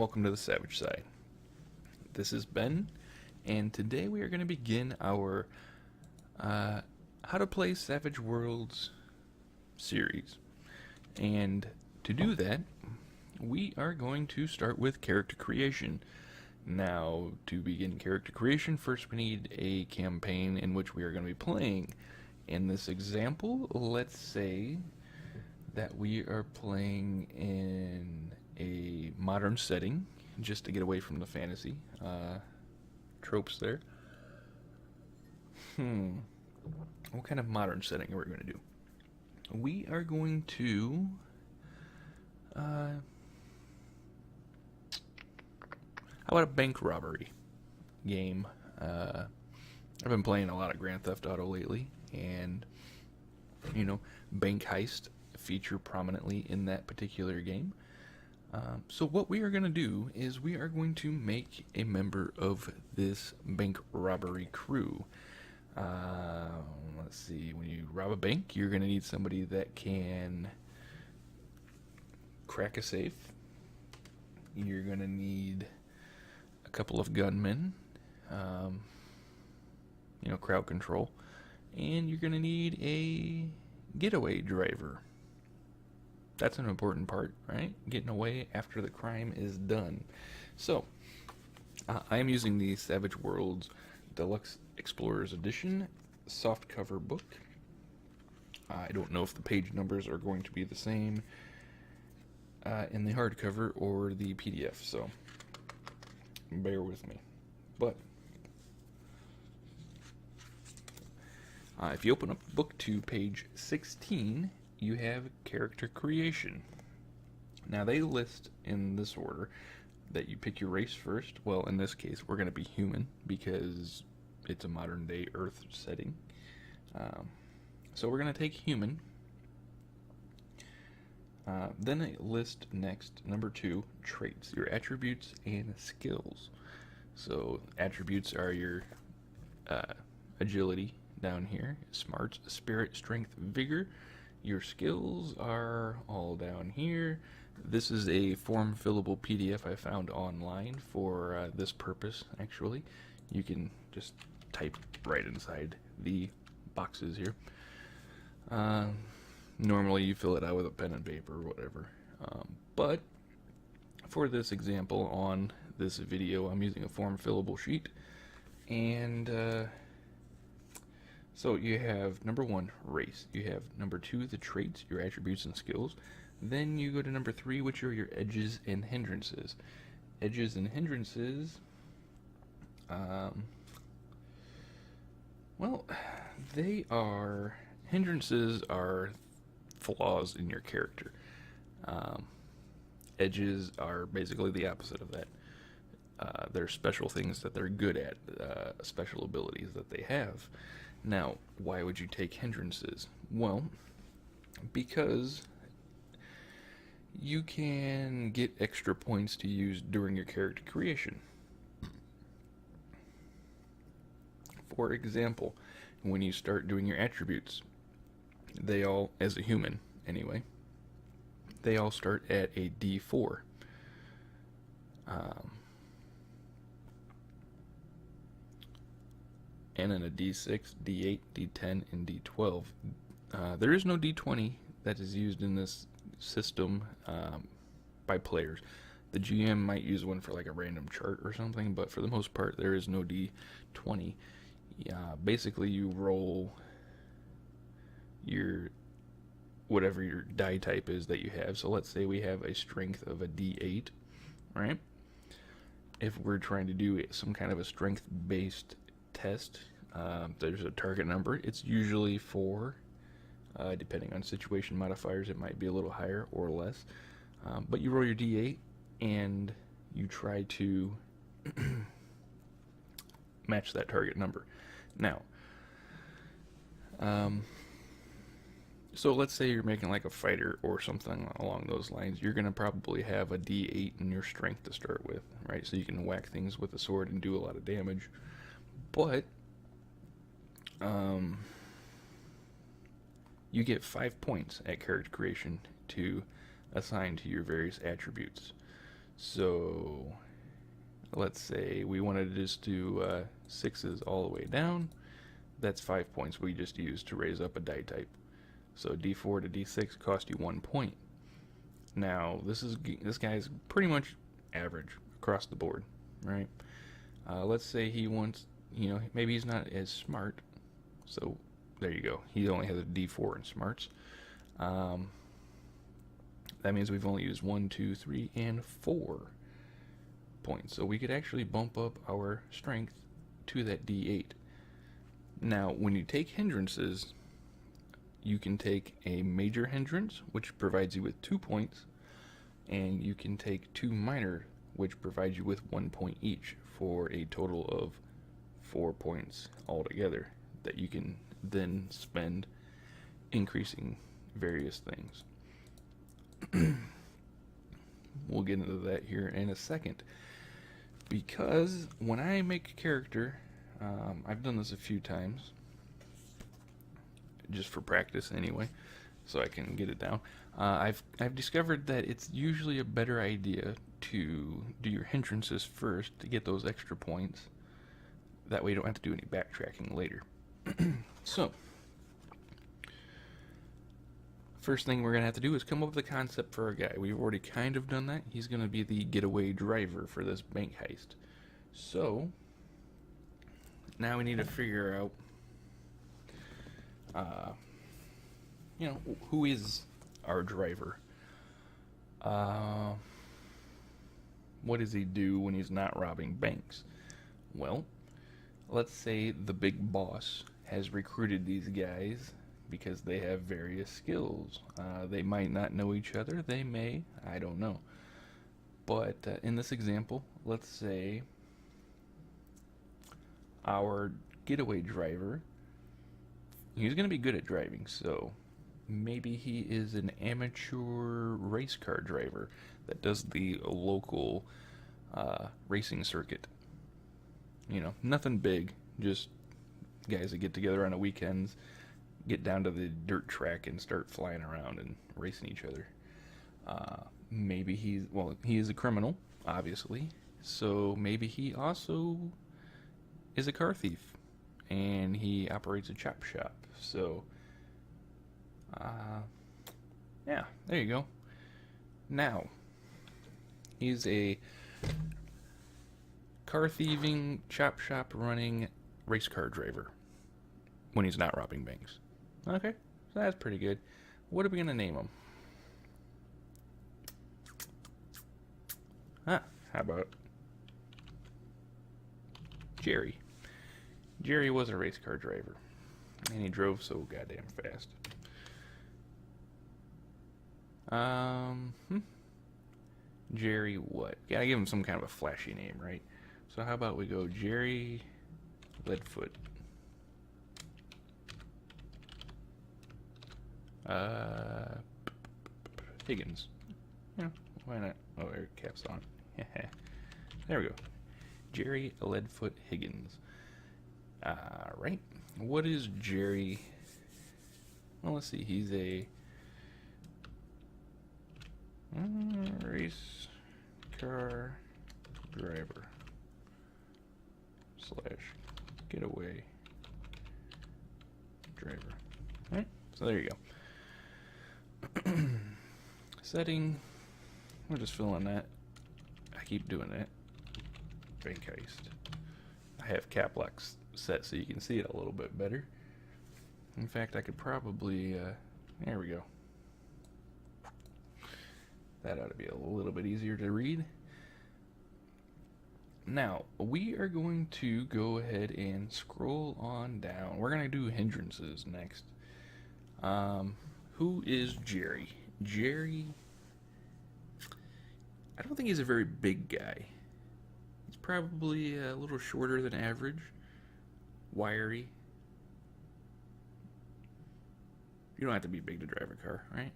welcome to the Savage Side. This is Ben, and today we are going to begin our How to Play Savage Worlds series. And to do that, we are going to start with character creation. Now, to begin character creation, first we need a campaign in which we are going to be playing. In this example, let's say that we are playing in a modern setting, just to get away from the fantasy tropes there. What kind of modern setting are we going to do? We are going to how about a bank robbery game? I've been playing a lot of Grand Theft Auto lately, and bank heist feature prominently in that particular game. So what we are going to do is we are going to make a member of this bank robbery crew. Let's see, when you rob a bank, you're going to need somebody that can crack a safe. You're going to need a couple of gunmen, crowd control, and you're going to need a getaway driver. That's an important part, right? Getting away after the crime is done. So, I am using the Savage Worlds Deluxe Explorers Edition softcover book. I don't know if the page numbers are going to be the same in the hardcover or the PDF, so bear with me. But if you open up the book to page 16, you have character creation. Now they list in this order that you pick your race first. Well, in this case, we're going to be human because it's a modern day Earth setting. So we're going to take human. Then they list next, number 2, traits, your attributes and skills. So attributes are your agility down here, smarts, spirit, strength, vigor. Your skills are all down here. This is a form fillable PDF I found online for this purpose, actually. You can just type right inside the boxes here. Normally you fill it out with a pen and paper or whatever. But for this example on this video, I'm using a form fillable sheet. And so you have number 1, race. You have number 2, the traits, your attributes and skills. Then you go to number 3, which are your edges and hindrances. Edges and hindrances, hindrances are flaws in your character. Edges are basically the opposite of that. They're special things that they're good at, special abilities that they have. Now, why would you take hindrances? Well, because you can get extra points to use during your character creation. For example, when you start doing your attributes, they all, as a human anyway, they all start at a D4. And then a D6, D8, D10, and D12. There is no D20 that is used in this system by players. The GM might use one for like a random chart or something, but for the most part, there is no D20. Basically, you roll your whatever your die type is that you have. So let's say we have a strength of a D8, right? If we're trying to do some kind of a strength-based test, there's a target number. It's usually 4. Depending on situation modifiers, it might be a little higher or less. But you roll your D8 and you try to match that target number. Now, so let's say you're making like a fighter or something along those lines. You're going to probably have a D8 in your strength to start with, right? So you can whack things with a sword and do a lot of damage. But you get 5 points at character creation to assign to your various attributes. So let's say we wanted to just do sixes all the way down. That's 5 points we just used to raise up a die type. So D4 to D6 cost you 1 point. Now this guy's pretty much average across the board, right? Let's say he wants, maybe he's not as smart. So there you go. He only has a D4 in smarts. That means we've only used 1, 2, 3, and 4 points. So we could actually bump up our strength to that D8. Now, when you take hindrances, you can take a major hindrance, which provides you with 2 points, and you can take 2 minor, which provides you with 1 point each, for a total of 4 points altogether that you can then spend increasing various things. We'll get into that here in a second, because when I make a character, I've done this a few times just for practice anyway, so I can get it down. I've discovered that it's usually a better idea to do your hindrances first to get those extra points. That way you don't have to do any backtracking later. So first thing we're going to have to do is come up with a concept for our guy. We've already kind of done that. He's going to be the getaway driver for this bank heist. So now we need to figure out, who is our driver? What does he do when he's not robbing banks? Well, let's say the big boss has recruited these guys because they have various skills. They might not know each other. They may. I don't know. But in this example, let's say our getaway driver, he's going to be good at driving, so maybe he is an amateur race car driver that does the local racing circuit. Nothing big, just guys that get together on the weekends, get down to the dirt track and start flying around and racing each other. Maybe he is a criminal, obviously, so maybe he also is a car thief and he operates a chop shop. So yeah, there you go. Now he's a car thieving, chop shop running race car driver when he's not robbing banks. Okay, so that's pretty good. What are we gonna name him? How about Jerry? Jerry was a race car driver, and he drove so goddamn fast. Jerry what? Gotta give him some kind of a flashy name, right? So how about we go Jerry Leadfoot. Higgins. Yeah, why not? Oh, there, caps on. There we go. Jerry Leadfoot Higgins. Right. What is Jerry? Well, let's see. He's a race car driver / getaway driver. Right. So there you go. Setting. We're just filling that. I keep doing that. Bank heist. I have cap locks set so you can see it a little bit better. In fact, I could probably, there we go. That ought to be a little bit easier to read. Now, we are going to go ahead and scroll on down. We're going to do hindrances next. Who is Jerry? Jerry, I don't think he's a very big guy. He's probably a little shorter than average. Wiry. You don't have to be big to drive a car, right?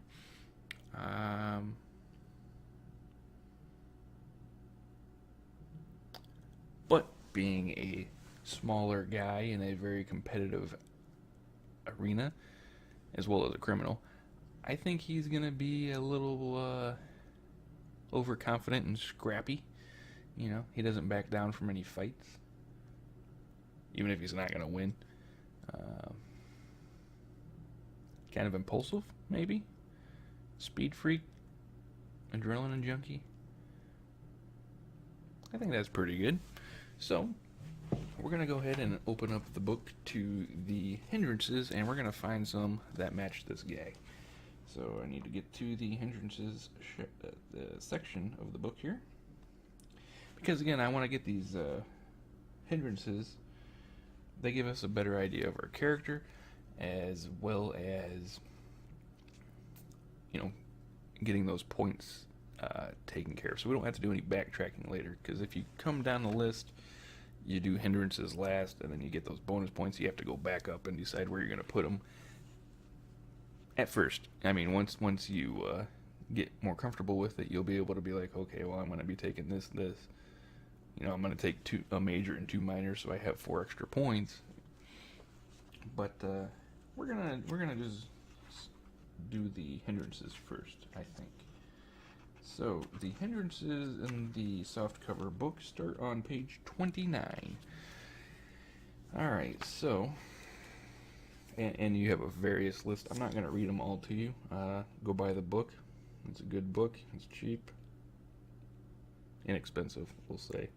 But being a smaller guy in a very competitive arena, as well as a criminal, I think he's gonna be a little overconfident and scrappy. You know, he doesn't back down from any fights, even if he's not going to win. Uh, kind of impulsive, maybe. Speed freak, adrenaline junkie. I think that's pretty good. So, we're going to go ahead and open up the book to the hindrances, and we're going to find some that match this guy. So, I need to get to the hindrances the section of the book here. Because, again, I want to get these hindrances. They give us a better idea of our character, as well as, you know, getting those points taken care of. So we don't have to do any backtracking later. Because if you come down the list, you do hindrances last, and then you get those bonus points. You have to go back up and decide where you're going to put them. At first, I mean, once you get more comfortable with it, you'll be able to be like, okay, well, I'm going to be taking this. You know, I'm going to take a major and 2 minors, so I have 4 extra points. But we're gonna just do the hindrances first, I think. So the hindrances in the softcover book start on page 29. All right, so and you have a various list. I'm not gonna read them all to you. Go buy the book. It's a good book. It's cheap, inexpensive, we'll say.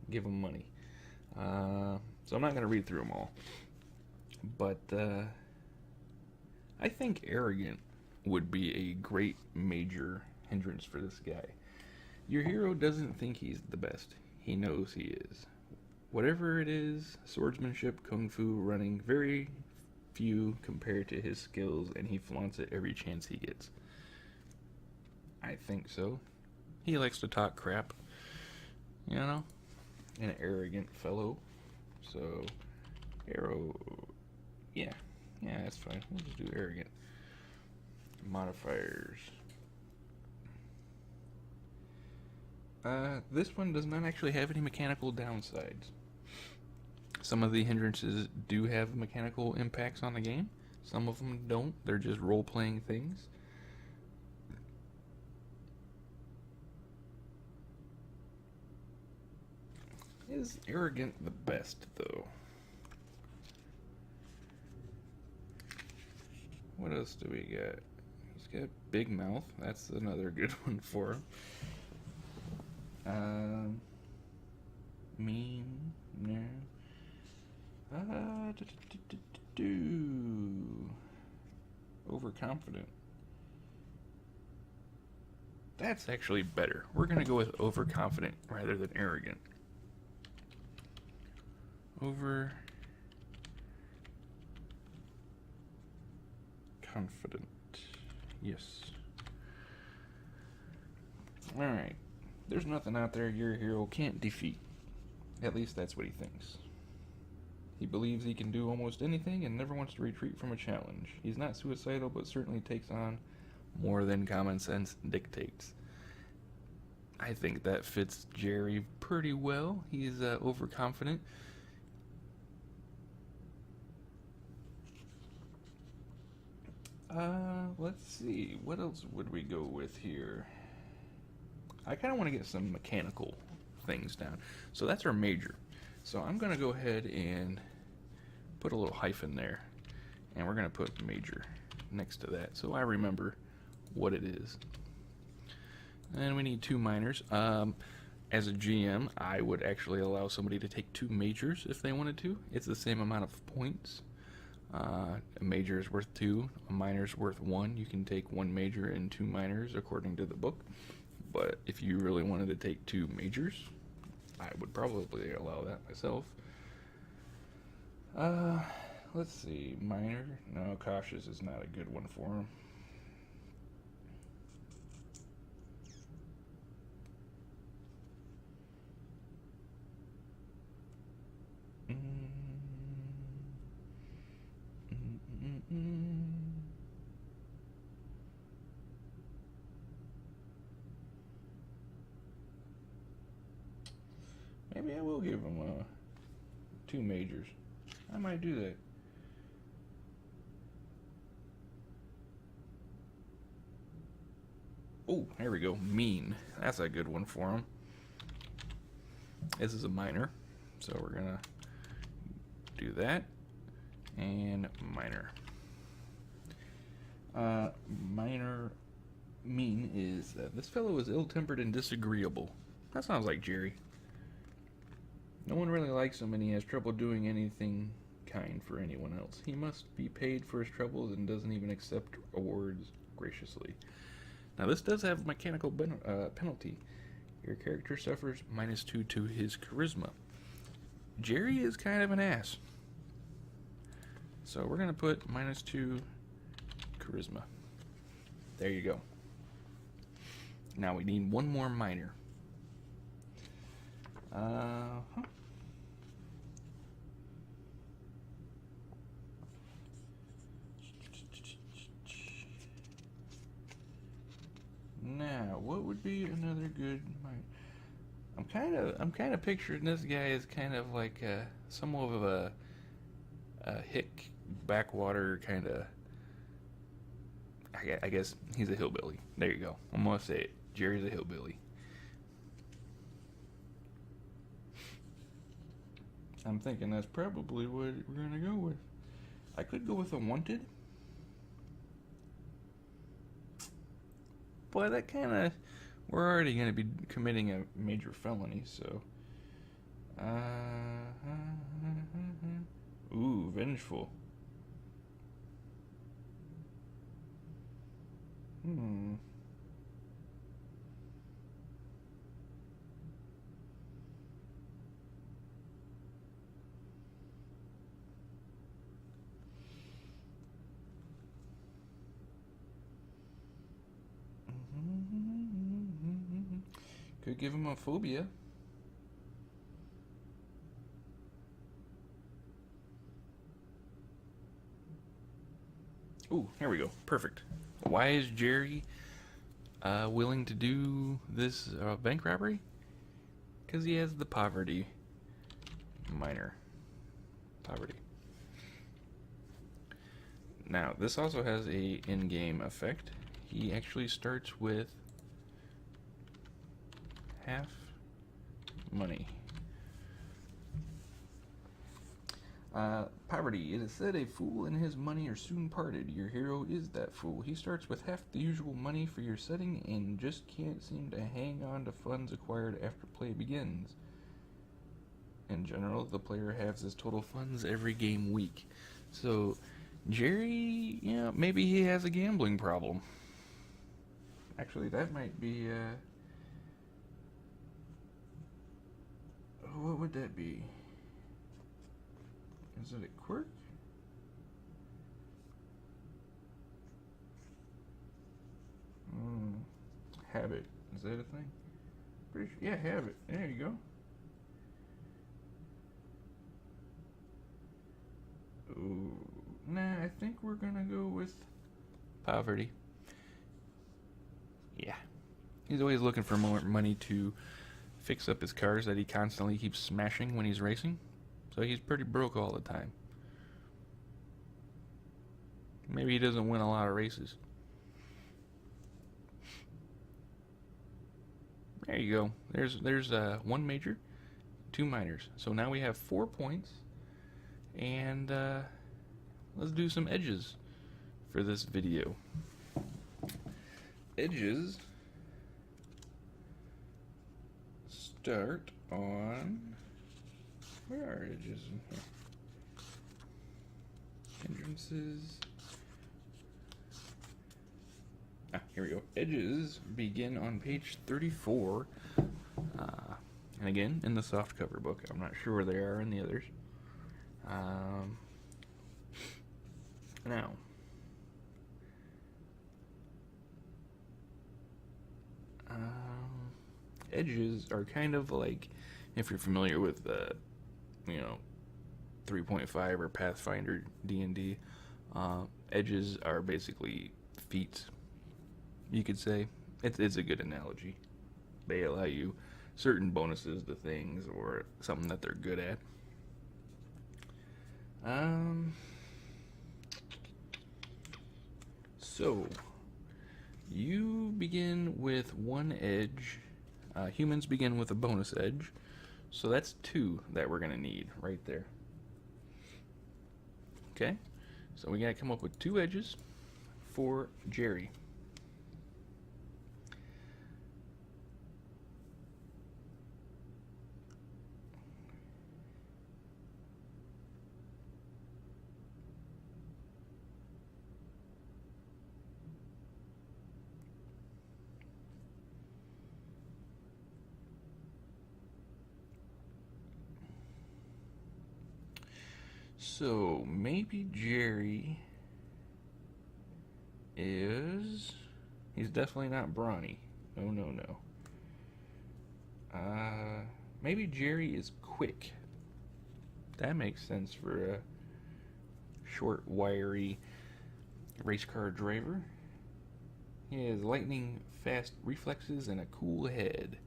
Give them money. So I'm not going to read through them all. But I think arrogant would be a great major hindrance for this guy. Your hero doesn't think he's the best. He knows he is. Whatever it is, swordsmanship, kung fu, running, very few compared to his skills, and he flaunts it every chance he gets. I think so. He likes to talk crap. You know? An arrogant fellow. So, yeah, that's fine. We'll just do arrogant. Modifiers. This one does not actually have any mechanical downsides. Some of the hindrances do have mechanical impacts on the game. Some of them don't. They're just role-playing things. Is arrogant the best, though? What else do we got? He's got big mouth. That's another good one for him. Mean. No. Overconfident. That's actually better. We're going to go with overconfident rather than arrogant. Confident. Yes. Alright. There's nothing out there your hero can't defeat. At least that's what he thinks. He believes he can do almost anything and never wants to retreat from a challenge. He's not suicidal, but certainly takes on more than common sense dictates. I think that fits Jerry pretty well. He's overconfident. Let's see. What else would we go with here? I kind of want to get some mechanical things down. So that's our major. So I'm going to go ahead and put a little hyphen there. And we're going to put major next to that so I remember what it is. And we need 2 minors. As a GM, I would actually allow somebody to take 2 majors if they wanted to. It's the same amount of points. A major is worth 2, a minor is worth 1. You can take 1 major and 2 minors according to the book. But if you really wanted to take 2 majors, I would probably allow that myself. Let's see, minor. No, cautious is not a good one for him. Maybe I will give him 2 majors. I might do that. Oh, here we go. Mean. That's a good one for him. This is a minor, so we're gonna do that. And minor. Minor mean is that this fellow is ill-tempered and disagreeable. That sounds like Jerry. No one really likes him, and he has trouble doing anything kind for anyone else. He must be paid for his troubles and doesn't even accept awards graciously. Now, this does have a mechanical penalty. Your character suffers -2 to his charisma. Jerry is kind of an ass. So we're going to put -2 charisma. There you go. Now we need one more minor. Now, what would be another good minor? I'm kind of picturing this guy as kind of like somewhat of a hick backwater kind of. I guess he's a hillbilly. There you go. I'm gonna say it. Jerry's a hillbilly. I'm thinking that's probably what we're gonna go with. I could go with a wanted. Boy, that kind of... We're already going to be committing a major felony, so... Ooh, vengeful. Could give him a phobia. Ooh, here we go. Perfect. Why is Jerry willing to do this bank robbery? Because he has the poverty. Minor. Poverty. Now, this also has a in-game effect. He actually starts with half money. Poverty. It is said a fool and his money are soon parted. Your hero is that fool. He starts with half the usual money for your setting and just can't seem to hang on to funds acquired after play begins. In general, the player halves his total funds every game week. So, Jerry, yeah, maybe he has a gambling problem. Actually, that might be, what would that be? Is it a quirk? Habit. Is that a thing? Pretty sure. Yeah, habit. There you go. Ooh. Nah, I think we're gonna go with poverty. Yeah. He's always looking for more money to fix up his cars that he constantly keeps smashing when he's racing. So he's pretty broke all the time. Maybe he doesn't win a lot of races. There you go. There's one major, 2 minors. So now we have 4 points. And let's do some edges for this video. Edges start on... Where are edges in here? Hindrances. Here we go. Edges begin on page 34. And again, in the soft cover book. I'm not sure where they are in the others. Now, edges are kind of like, if you're familiar with, 3.5 or Pathfinder D&D, edges are basically feats, you could say. It's a good analogy. They allow you certain bonuses to things or something that they're good at. So, You begin with one edge. Humans begin with a bonus edge. So that's 2 that we're going to need right there. Okay? So we got to come up with 2 edges for Jerry. So maybe Jerry is... He's definitely not brawny. Oh, no, no. Maybe Jerry is quick. That makes sense for a short, wiry race car driver. He has lightning fast reflexes and a cool head.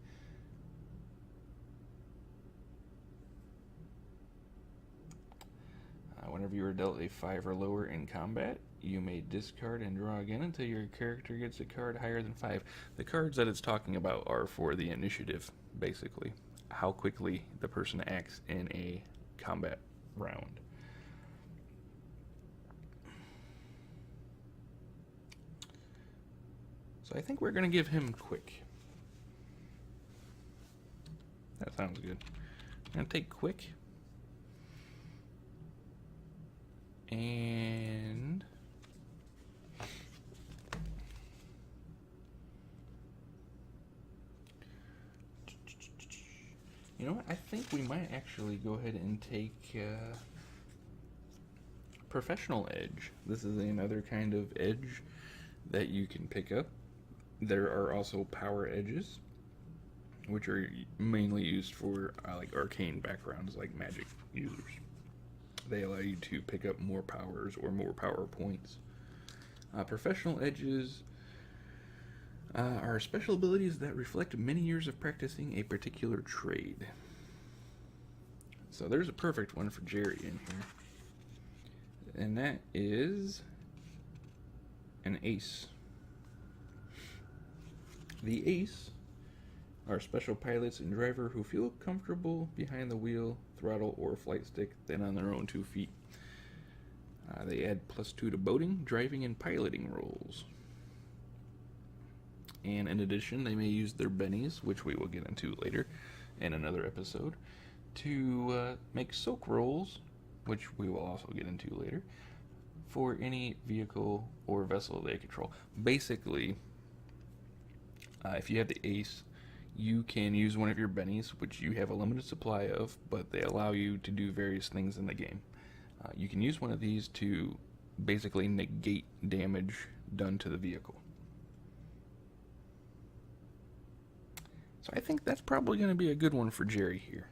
Whenever you are dealt a 5 or lower in combat, you may discard and draw again until your character gets a card higher than 5. The cards that it's talking about are for the initiative, basically. How quickly the person acts in a combat round. So I think we're going to give him quick. That sounds good. I'm going to take quick. And you know what? I think we might actually go ahead and take Professional Edge. This is another kind of edge that you can pick up. There are also power edges, which are mainly used for like arcane backgrounds, like magic users. They allow you to pick up more powers or more power points. Professional edges are special abilities that reflect many years of practicing a particular trade. So there's a perfect one for Jerry in here. And that is an ace. The ace are special pilots and driver who feel comfortable behind the wheel, throttle, or flight stick than on their own 2 feet. They add +2 to boating, driving, and piloting rolls. And in addition, they may use their bennies, which we will get into later in another episode, to make soak rolls, which we will also get into later, for any vehicle or vessel they control. Basically, if you have the ace, you can use one of your bennies, which you have a limited supply of, but they allow you to do various things in the game. You can use one of these to basically negate damage done to the vehicle. So I think that's probably going to be a good one for Jerry here.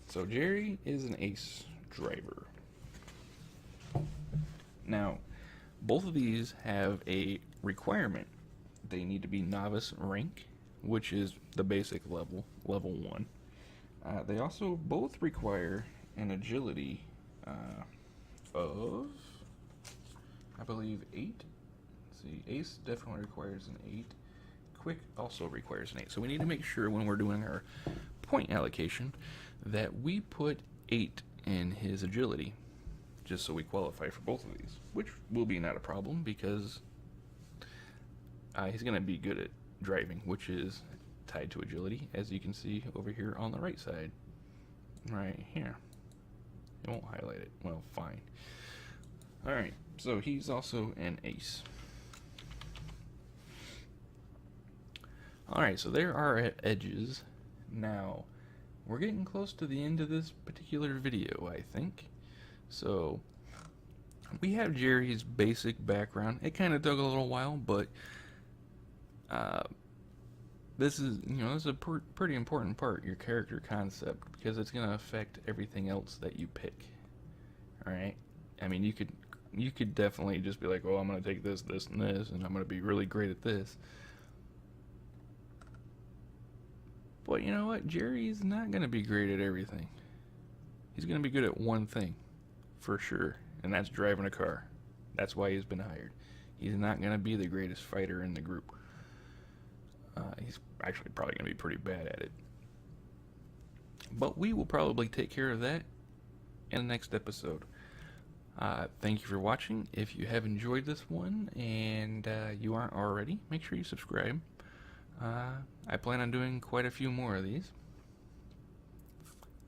So Jerry is an ace driver. Now, both of these have a requirement. They need to be novice rank, which is the basic level, level 1. They also both require an agility of, I believe, 8. Let's see, ace definitely requires an 8. Quick also requires an 8. So we need to make sure when we're doing our point allocation that we put 8 in his agility, just so we qualify for both of these, which will be not a problem because he's going to be good at driving, which is tied to agility, as you can see over here on the right side. Right here. It won't highlight it. Well, fine. Alright, so he's also an ace. Alright, so there are edges. Now, we're getting close to the end of this particular video, I think. So, we have Jerry's basic background. It kind of took a little while, but this is, this is a pretty important part, your character concept, because it's going to affect everything else that you pick. Alright? I mean, you could definitely just be like, oh, I'm going to take this, this, and this, and I'm going to be really great at this. But you know what? Jerry's not going to be great at everything. He's going to be good at one thing, for sure, and that's driving a car. That's why he's been hired. He's not going to be the greatest fighter in the group. He's actually probably going to be pretty bad at it. But we will probably take care of that in the next episode. Thank you for watching. If you have enjoyed this one and you aren't already, make sure you subscribe. I plan on doing quite a few more of these.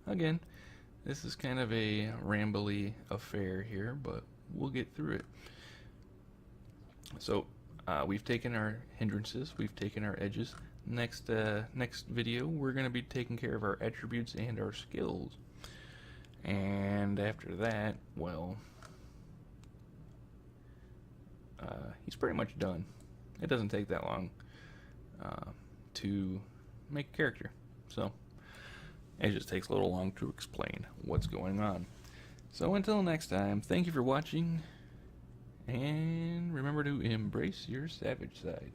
Again, this is kind of a rambly affair here, but we'll get through it. So, we've taken our hindrances, we've taken our edges. Next video, we're going to be taking care of our attributes and our skills. And after that, well, he's pretty much done. It doesn't take that long to make a character. So, it just takes a little long to explain what's going on. So until next time, thank you for watching, and remember to embrace your savage side.